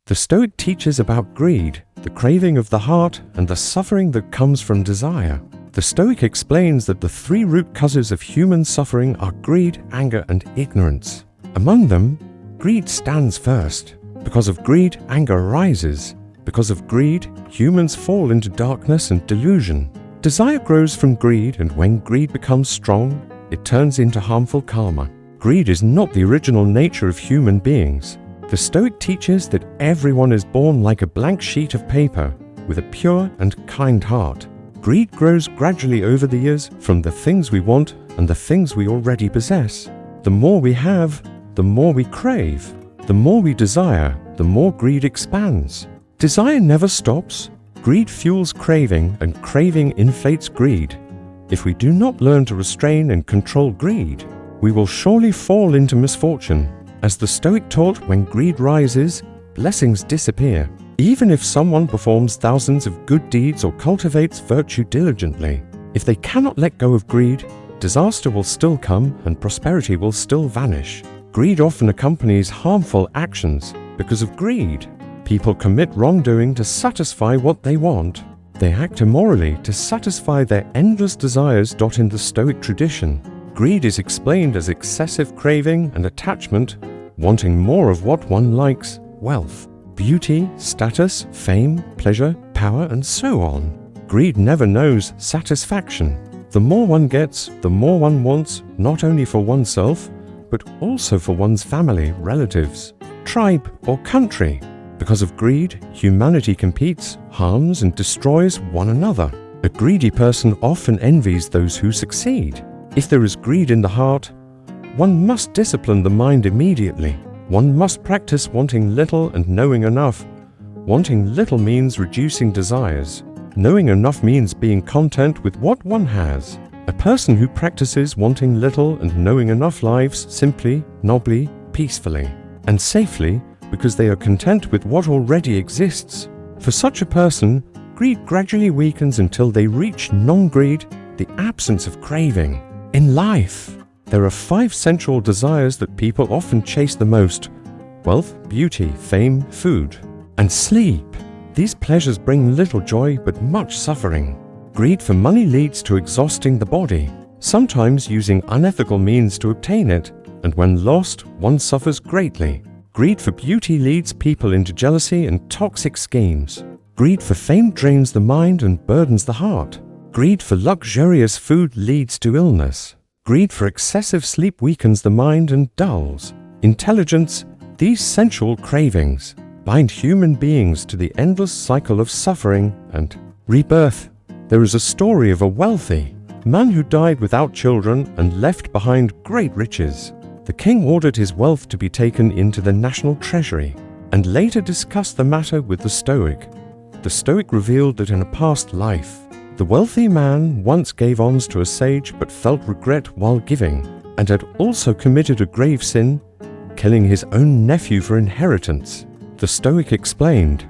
The Stoic teaches about greed, the craving of the heart, and the suffering that comes from desire. The Stoic explains that the three root causes of human suffering are greed, anger, and ignorance. Among them, greed stands first. Because of greed, anger arises. Because of greed, humans fall into darkness and delusion. Desire grows from greed, and when greed becomes strong, it turns into harmful karma. Greed is not the original nature of human beings. The Stoic teaches that everyone is born like a blank sheet of paper, with a pure and kind heart. Greed grows gradually over the years from the things we want and the things we already possess. The more we have, the more we crave. The more we desire, the more greed expands. Desire never stops. Greed fuels craving, and craving inflates greed. If we do not learn to restrain and control greed, we will surely fall into misfortune. As the Stoic taught, when greed rises, blessings disappear. Even if someone performs thousands of good deeds or cultivates virtue diligently, if they cannot let go of greed, disaster will still come and prosperity will still vanish. Greed often accompanies harmful actions because of greed. People commit wrongdoing to satisfy what they want. They act immorally to satisfy their endless desires. In the Stoic tradition, greed is explained as excessive craving and attachment, wanting more of what one likes, wealth, beauty, status, fame, pleasure, power, and so on. Greed never knows satisfaction. The more one gets, the more one wants, not only for oneself, but also for one's family, relatives, tribe, or country. Because of greed, humanity competes, harms, and destroys one another. A greedy person often envies those who succeed. If there is greed in the heart, one must discipline the mind immediately. One must practice wanting little and knowing enough. Wanting little means reducing desires. Knowing enough means being content with what one has. A person who practices wanting little and knowing enough lives simply, nobly, peacefully, and safely because they are content with what already exists. For such a person, greed gradually weakens until they reach non-greed, the absence of craving. In life, there are 5 central desires that people often chase the most: wealth, beauty, fame, food, and sleep. These pleasures bring little joy but much suffering. Greed for money leads to exhausting the body, sometimes using unethical means to obtain it, and when lost, one suffers greatly. Greed for beauty leads people into jealousy and toxic schemes. Greed for fame drains the mind and burdens the heart. Greed for luxurious food leads to illness. Greed for excessive sleep weakens the mind and dulls intelligence. These sensual cravings bind human beings to the endless cycle of suffering and rebirth. There is a story of a wealthy man who died without children and left behind great riches. The king ordered his wealth to be taken into the national treasury and later discussed the matter with the Stoic. The Stoic revealed that in a past life, the wealthy man once gave alms to a sage but felt regret while giving, and had also committed a grave sin, killing his own nephew for inheritance. The Stoic explained,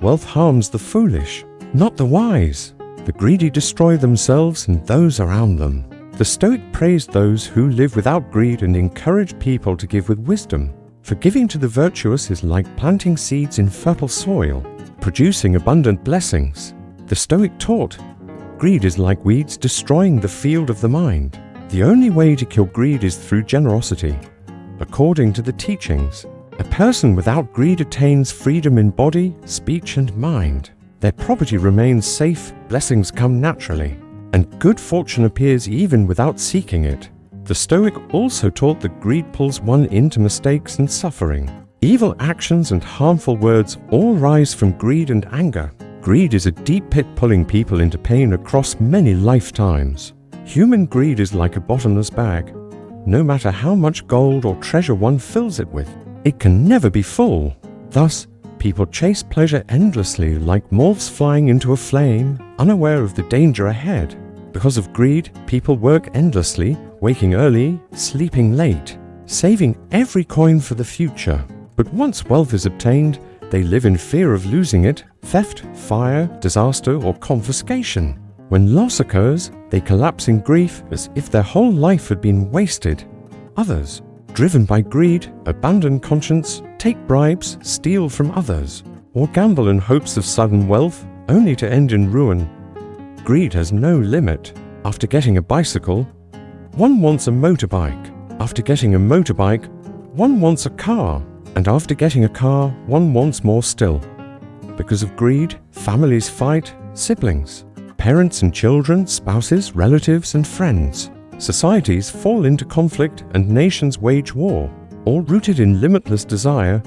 "Wealth harms the foolish, not the wise. The greedy destroy themselves and those around them." The Stoic praised those who live without greed and encouraged people to give with wisdom. For giving to the virtuous is like planting seeds in fertile soil, producing abundant blessings. The Stoic taught, greed is like weeds destroying the field of the mind. The only way to kill greed is through generosity. According to the teachings, a person without greed attains freedom in body, speech, and mind. Their property remains safe, blessings come naturally, and good fortune appears even without seeking it. The Stoic also taught that greed pulls one into mistakes and suffering. Evil actions and harmful words all rise from greed and anger. Greed is a deep pit pulling people into pain across many lifetimes. Human greed is like a bottomless bag. No matter how much gold or treasure one fills it with, it can never be full. Thus, people chase pleasure endlessly like moths flying into a flame, unaware of the danger ahead. Because of greed, people work endlessly, waking early, sleeping late, saving every coin for the future. But once wealth is obtained, they live in fear of losing it, theft, fire, disaster, or confiscation. When loss occurs, they collapse in grief as if their whole life had been wasted. Others, driven by greed, abandon conscience, take bribes, steal from others, or gamble in hopes of sudden wealth, only to end in ruin. Greed has no limit. After getting a bicycle, one wants a motorbike. After getting a motorbike, one wants a car. And after getting a car, one wants more still. Because of greed, families fight, siblings, parents and children, spouses, relatives and friends. Societies fall into conflict and nations wage war, all rooted in limitless desire.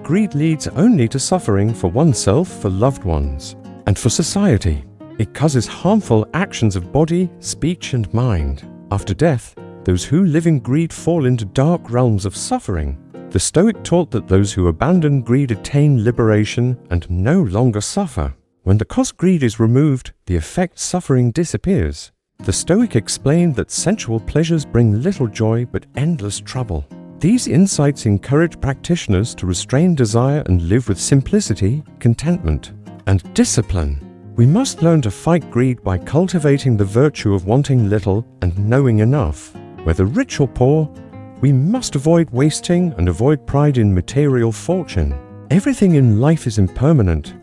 Greed leads only to suffering for oneself, for loved ones, and for society. It causes harmful actions of body, speech and mind. After death, those who live in greed fall into dark realms of suffering. The Stoic taught that those who abandon greed attain liberation and no longer suffer. When the cause greed is removed, the effect suffering disappears. The Stoic explained that sensual pleasures bring little joy but endless trouble. These insights encourage practitioners to restrain desire and live with simplicity, contentment, and discipline. We must learn to fight greed by cultivating the virtue of wanting little and knowing enough. Whether rich or poor, we must avoid wasting and avoid pride in material fortune. Everything in life is impermanent.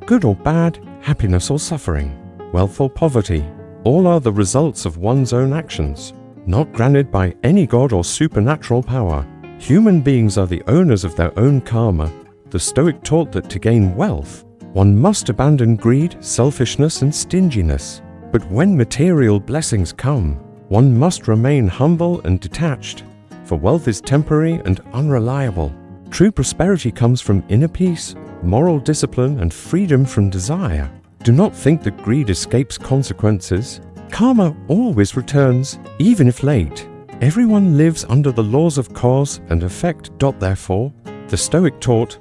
Good or bad, happiness or suffering, wealth or poverty, all are the results of one's own actions, not granted by any god or supernatural power. Human beings are the owners of their own karma. The Stoic taught that to gain wealth, one must abandon greed, selfishness and stinginess. But when material blessings come, one must remain humble and detached, for wealth is temporary and unreliable. True prosperity comes from inner peace, moral discipline and freedom from desire. Do not think that greed escapes consequences. Karma always returns, even if late. Everyone lives under the laws of cause and effect. Therefore, the Stoic taught,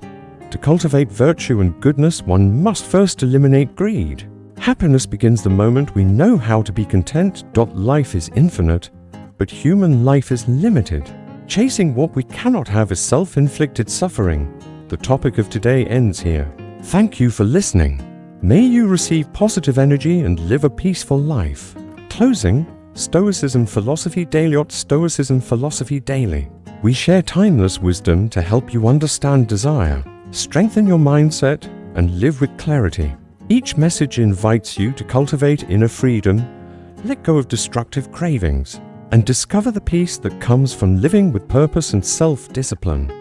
to cultivate virtue and goodness, one must first eliminate greed. Happiness begins the moment we know how to be content. Life is infinite, but human life is limited. Chasing what we cannot have is self-inflicted suffering. The topic of today ends here. Thank you for listening. May you receive positive energy and live a peaceful life. Closing, Stoicism Philosophy Daily. Stoicism Philosophy Daily. We share timeless wisdom to help you understand desire, strengthen your mindset, and live with clarity. Each message invites you to cultivate inner freedom, let go of destructive cravings, and discover the peace that comes from living with purpose and self-discipline.